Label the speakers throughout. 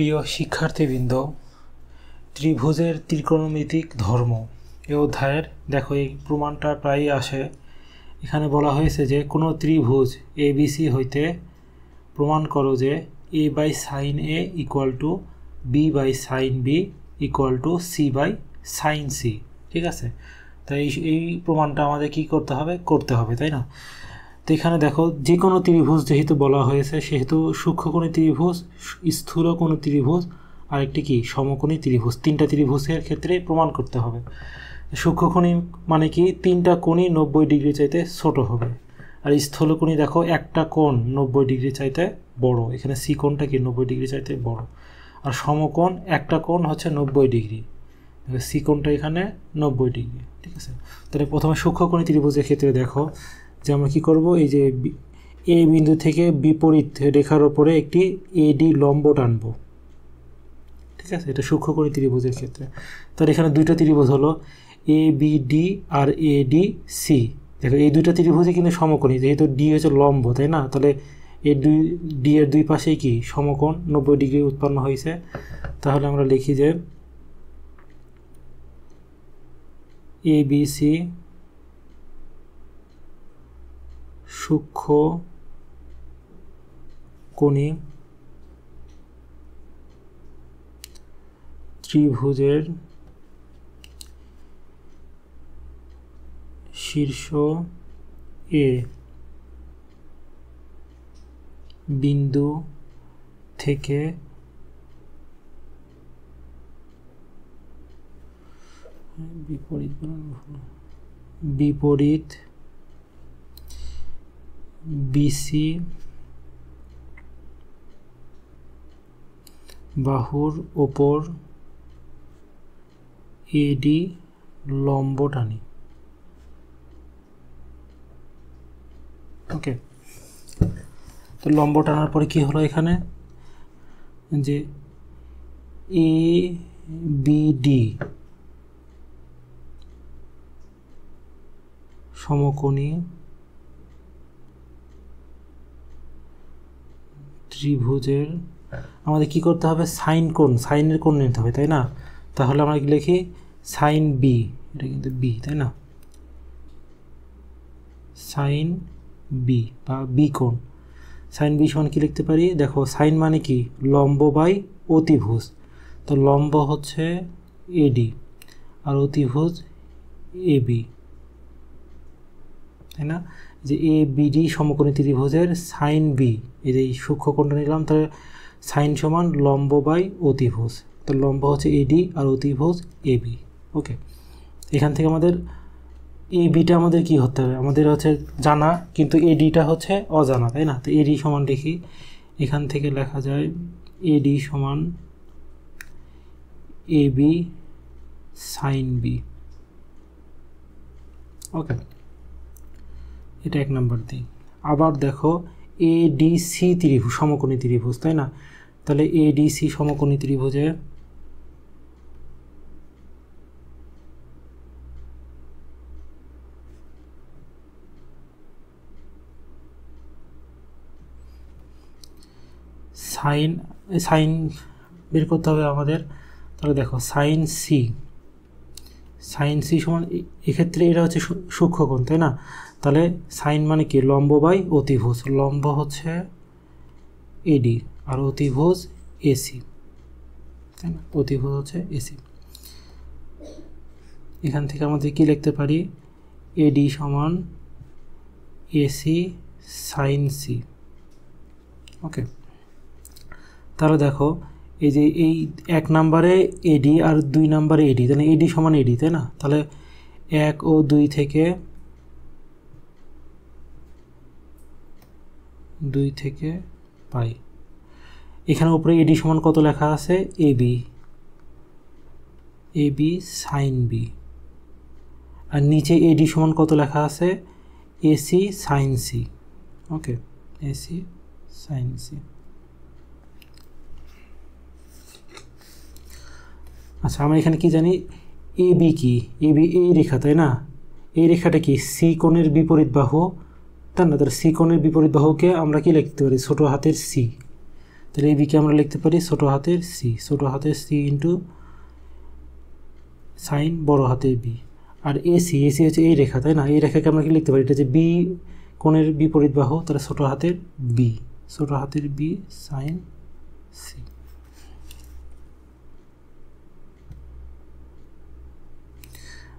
Speaker 1: প্রিয় শিক্ষার্থীবৃন্দ, ত্রিভুজের ত্রিকোণমিতিক ধর্ম এই অধ্যায়ের দেখো এই প্রমাণটা প্রায়ই আসে। এখানে বলা হয়েছে যে কোনো ত্রিভুজ ABC হইতে প্রমাণ করো যে A by sine A equal to B by sine B equal to C by sine C। ঠিক আছে, তাই এই প্রমাণটা আমাদের কি করতে হবে, তাই না? তো এখানে দেখো যে কোনো ত্রিভুজ যেহেতু বলা হয়েছে সেহেতু সূক্ষ্মকোণী ত্রিভুজ, স্থূলকোণী ত্রিভুজ আর একটি কি সমকোণী ত্রিভুজ, তিনটা ত্রিভুজের ক্ষেত্রে প্রমাণ করতে হবে। সূক্ষ্মকোণী মানে কি তিনটা কোণই 90 ডিগ্রি চাইতে ছোট হবে, আর স্থূলকোণী দেখো একটা কোণ 90 ডিগ্রি চাইতে বড়, এখানে সি কোণটা কি 90 ডিগ্রি চাইতে বড়। আর সমকোণ একটা কোণ হচ্ছে 90 ডিগ্রি, সি কোণটা এখানে 90 ডিগ্রি। ঠিক আছে, তাহলে প্রথমে সূক্ষ্মকোণী ত্রিভুজের ক্ষেত্রে দেখো যে আমরা কী করব, এই যে এ বিন্দু থেকে বিপরীত রেখার ওপরে একটি এডি লম্ব টানব। ঠিক আছে, এটা সূক্ষ্মকোণী ত্রিভুজের ক্ষেত্রে। তাহলে এখানে দুইটা ত্রিভুজ হলো ABD আর ADC। দেখো এই দুইটা ত্রিভুজই কিন্তু সমকোণী, যেহেতু ডি হচ্ছে লম্ব, তাই না? তাহলে এই ডি এর দুই পাশেই কি সমকোণ 90 ডিগ্রি উৎপন্ন হয়েছে। তাহলে আমরা লিখি যে ABC সূক্ষ্মকোণী ত্রিভুজের শীর্ষ A বিন্দু থেকে বিপরীত BC বাহুর ওপর AD লম্ব টানি। ওকে, তো লম্ব টানার পরে কি হলো, এখানে যে ABD সমকোণী ত্রিভুজের আমাদের কি করতে হবে, সাইনের কোণ নিতে হবে, তাই না? তাহলে আমরা কি লিখি সাইন বি, এটা কিন্তু বি, তাই না? সাইন বি বা বি কোণ, সাইন বি সমান কি লিখতে পারি, দেখো সাইন মানে কি লম্ব বাই অতিভুজ, তো লম্ব হচ্ছে এডি আর অতিভুজ এবি, তাই না? যে ABD সমকোণী ত্রিভুজের সাইন বি, এই যে সূক্ষ্মকোণটা নিলাম, তাহলে সাইন সমান লম্ব বাই অতিভুজ, তো লম্ব হচ্ছে এডি আর অতিভুজ এবি। ওকে, এখান থেকে আমাদের এবিটা আমাদের কি হতে হবে, আমাদের হচ্ছে জানা, কিন্তু এডিটা হচ্ছে অজানা, তাই না? তো এডি সমান দেখি, এখান থেকে লেখা যায় এডি সমান এবি সাইন বি। ওকে, এটা এক নম্বর দিই। আবার দেখো ADC ত্রিভুজ সমকোণী ত্রিভুজ, তাই না? তাহলে ADC সমকোণী ত্রিভুজে সাইন বের করতে হবে আমাদের। তাহলে দেখো সাইন সি সমান, এক্ষেত্রে এটা হচ্ছে সূক্ষ্মকোণ, তাই না? তাহলে সাইন মানে কি লম্ব বাই অতিভুজ, লম্ব হচ্ছে এডি আর অতিভুজ এসি, তাই না? অতিভুজ হচ্ছে এসি। এখান থেকে আমাদের কি লিখতে পারি, এডি সমান এসি সাইন সি। ওকে, তাহলে দেখো এই যে এই এক নম্বরে এডি আর দুই নম্বরে এডি, তাহলে এডি সমান এডি, তাই না? তাহলে 1 ও 2 থেকে পাই। এখানে উপরে এডি সমান কত লেখা আছে, এবি সাইন বি, আর নিচে এডি সমান কত লেখা আছে, এসি সাইন সি। ওকে, এসি সাইন সি। আচ্ছা, আমরা এখানে কি জানি, এবি কি, এবি এই রেখা, তাই না? এই রেখাটা কি সি কোণের বিপরীত বাহু, তাই না? তাহলে সি কোণের বিপরীত বাহুকে আমরা কি লিখতে পারি, ছোট হাতের সি। তাহলে এই বিকে আমরা লিখতে পারি ছোটো হাতের সি ইন্টু সাইন বড় হাতের বি। আর এসি হচ্ছে এই রেখা, তাই না? এই রেখাকে আমরা কি লিখতে পারি? এটা যে বি কোণের বিপরীত বাহু, তাহলে ছোটো হাতের বি সাইন সি।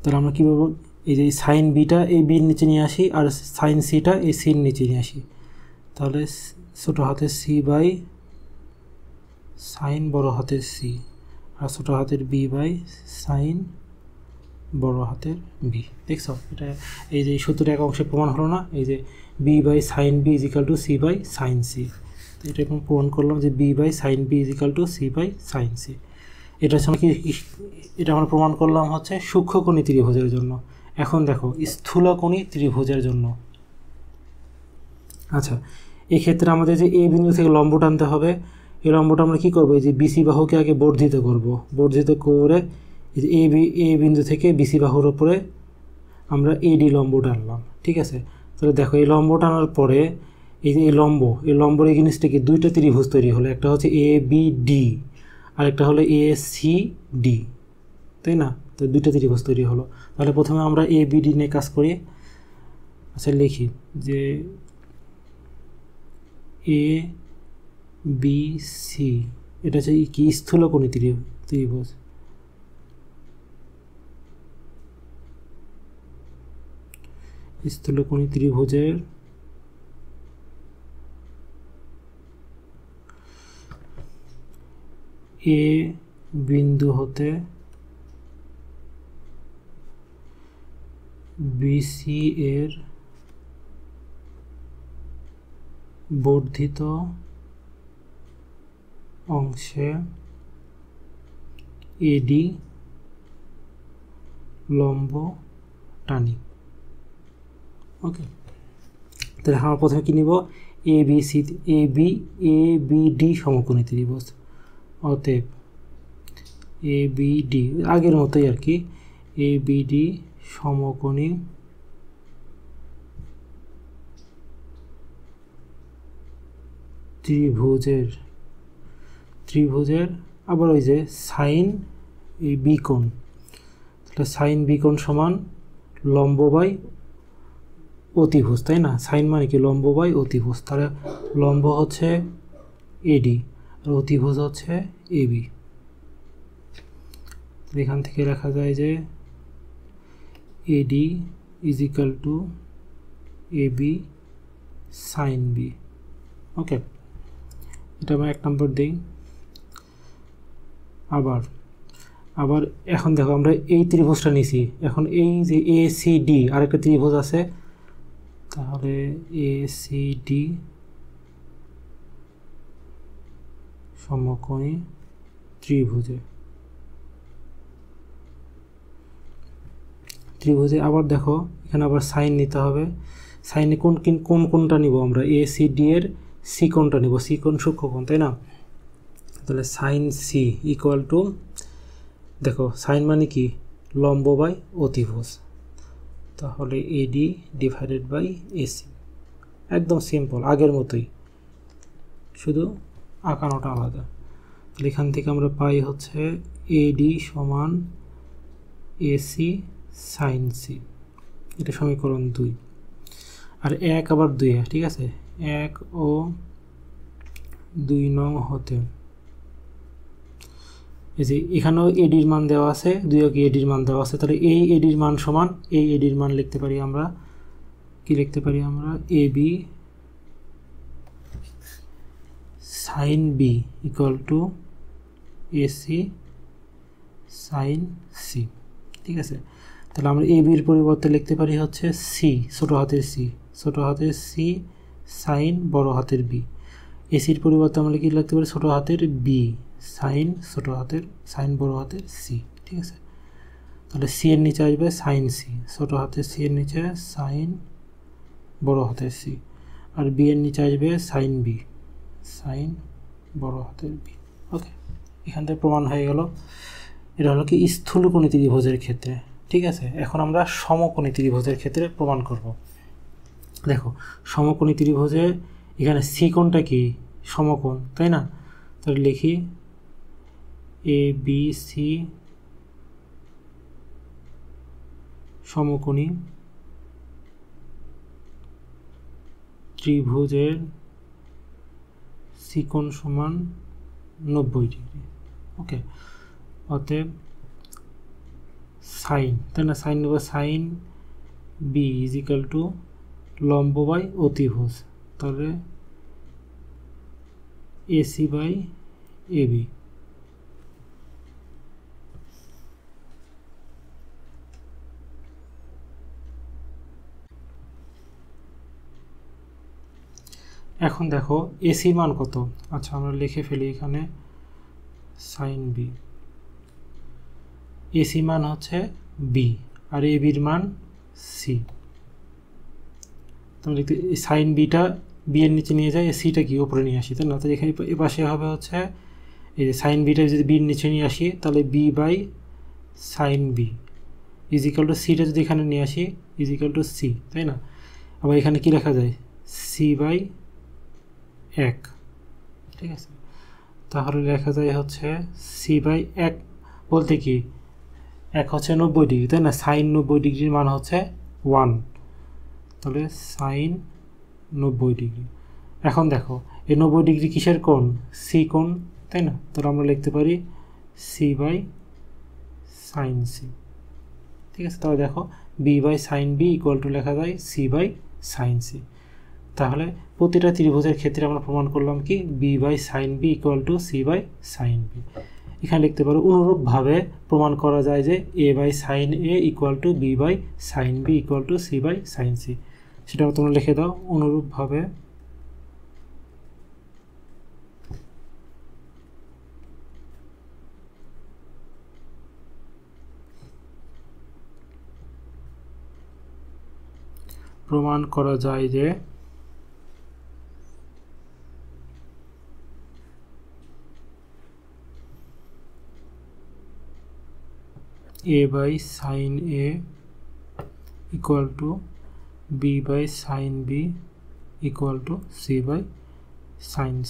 Speaker 1: তাহলে আমরা কী বলবো? এই যে সাইন বিটা এই বির নিচে নিয়ে আসি, আর সাইন সিটা এই সির নিচে নিয়ে আসি। তাহলে ছোটো হাতের সি বাই সাইন বড় হাতের সি, আর ছোটো হাতের বি বাই সাইন বড় হাতের বি। দেখছো এটা এই যে সূত্রের এক অংশে প্রমাণ হলো না? এই যে B by sine B is equal to C by sine C. এটা এখন প্রমাণ করলাম যে B by sine B is equal to C by sine C. এটার সঙ্গে কি এটা আমরা প্রমাণ করলাম হচ্ছে সূক্ষ্মকোণী ত্রিভুজের জন্য। এখন দেখো স্থূলকোণী ত্রিভুজের জন্য। আচ্ছা, এক্ষেত্রে আমাদের যে এ বিন্দু থেকে লম্ব টানতে হবে, এই লম্বটা আমরা কী করবো? এই যে বিসি বাহুকে আগে বর্ধিত করব, বর্ধিত করে এই যে এ বিন্দু থেকে বিসি বাহুর ওপরে আমরা এডি লম্ব টানলাম। ঠিক আছে, তাহলে দেখো এই লম্ব টানার পরে এই যে এই লম্বর এই জিনিসটাকে দুইটা ত্রিভুজ তৈরি হলো, একটা হচ্ছে এ বি ডি আর একটা হলো এ সি ডি, তাই না? তো দুইটা ত্রিভুজ তৈরি হলো। তাহলে প্রথমে আমরা এ বি ডি নিয়ে কাজ করি। আচ্ছা, লিখি যে এ বি সি এটা হচ্ছে কি? স্থূলকোণী ত্রিভুজ। স্থূলকোণী ত্রিভুজের এ বিন্দু হতে বিসি এর বর্ধিত অংশে এডি লম্ব টানি। ওকে, তাহলে আমরা প্রথমে কী নিব? এ বি ডি সমকোণী ত্রিভুজ। অতএব এ বি ডি আগের মতোই আর কি, এ বি ডি সমকোণী ত্রিভুজের আবার ওই যে সাইন এই বি কোণ, তাহলে সাইন বি কোণ সমান লম্ব বাই অতিভুজ, তাই না? সাইন মানে কি? লম্ব বাই অতিভুজ। তাহলে লম্ব হচ্ছে এডি আর অতিভুজ হচ্ছে এবি। এখান থেকে লেখা যায় যে AD is equal to AB sine B. Okay, এটা আমরা 1 নম্বর দিই। আবার এখন দেখো আমরা এই ত্রিভুজটা নিছি, এখন এই যে এ সি ডি আরেকটা ত্রিভুজ আছে, তাহলে এ সি ডি সমকোণী ত্রিভুজে আবার দেখো এখানে আবার সাইন নিতে হবে। সাইনে কোনটা নিব আমরা? এ সি ডি এর সি কোণটা নিব, সি কোণ সূক্ষ্মকোণ, তাই না? তাহলে সাইন সি ইকুয়াল টু, দেখো সাইন মানে কি? লম্ব বাই অতিভুজ, তাহলে এডি ডিভাইডেড বাই এসি। একদম সিম্পল, আগের মতোই, শুধু আঁকানোটা আলাদা। তাহলে এখান থেকে আমরা পাই হচ্ছে এডি সমান এসি সাইন সি, এটা সমীকরণ 2। আর 1 আবার 2, ঠিক আছে? 1 ও 2 নং হতে এই যে এখানেও এডির মান দেওয়া আছে, 2 কে এডির মান দেওয়া আছে, তাহলে এই এডির মান সমান এই এডির মান লিখতে পারি আমরা, কি লিখতে পারি আমরা? A B sine B equal to AC sine C. ঠিক আছে, তাহলে আমরা এ বির পরিবর্তে লিখতে পারি হচ্ছে সি, ছোটো হাতের সি সাইন বড় হাতের বি। এসির পরিবর্তে আমরা কি লিখতে পারি? ছোটো হাতের বি সাইন সাইন বড় হাতের সি। ঠিক আছে, তাহলে সি এর নিচে আসবে সাইন সি, ছোটো হাতের সি এর নিচে সাইন বড় হাতের সি, আর বি এর নিচে আসবে সাইন বি সাইন বড় হাতের বি। ওকে, এখান থেকে প্রমাণ হয়ে গেল। এটা হলো কি স্থূলকোণী ত্রিভুজের ক্ষেত্রে। ঠিক আছে, এখন আমরা সমকোণী ত্রিভুজের ক্ষেত্রে প্রমাণ করব। দেখো সমকোণী ত্রিভুজে এখানে সি কোণটা কি? সমকোণ, তাই না? তাহলে লিখি এ বি সি সমকোণী ত্রিভুজের সি কোণ সমান 90 ডিগ্রি। ওকে, অতএব সাইন, তাই না, সাইন নেব, sine B is equal to লম্ব বাই অতিভুজ, তাহলে এসি বাই এবি। এখন দেখো এসির মান কত। আচ্ছা, আমরা লিখে ফেলি এখানে সাইন বি, এসি মান হচ্ছে বি আর এ বির মান সি। তোমরা দেখতে সাইন বিটা বি এর নিচে নিয়ে যায়, সিটা কি উপরে নিয়ে আসি, তাই না? তো এখানে এ পাশে হবে হচ্ছে এই যে সাইন বিটা যদি বির নিচে নিয়ে আসি তাহলে B by sine B is equal to সিটা যদি এখানে নিয়ে আসি ইজ ইকাল টু সি, তাই না? আবার এখানে কি লেখা যায়, সি বাই 1, ঠিক আছে? তাহলে লেখা যায় হচ্ছে সি বাই 1 বলতে কি 1 হচ্ছে 90 ডিগ্রি, তাই না? সাইন 90 ডিগ্রির মান হচ্ছে 1, তাহলে সাইন 90 ডিগ্রি। এখন দেখো এই 90 ডিগ্রি কিসের কোণ, সি কোণ, তাই না? তাহলে আমরা লিখতে পারি সি বাই সাইন সি, ঠিক আছে? তাহলে দেখো B by sine B equal to লেখা যায় সি বাই সাইন সি। তাহলে প্রতিটা ত্রিভুজের ক্ষেত্রে আমরা প্রমাণ করলাম কি B by sine B equal to C by sine B. এখানে লিখতে পারো অনুরূপভাবে প্রমাণ করা যায় যে A by sine A equal to B by sine B equal to C by sine C, সেটাও তোমরা লিখে দাও। অনুরূপভাবে প্রমাণ করা যায় যে a by sin a equal to b by sin b equal to c by sin c।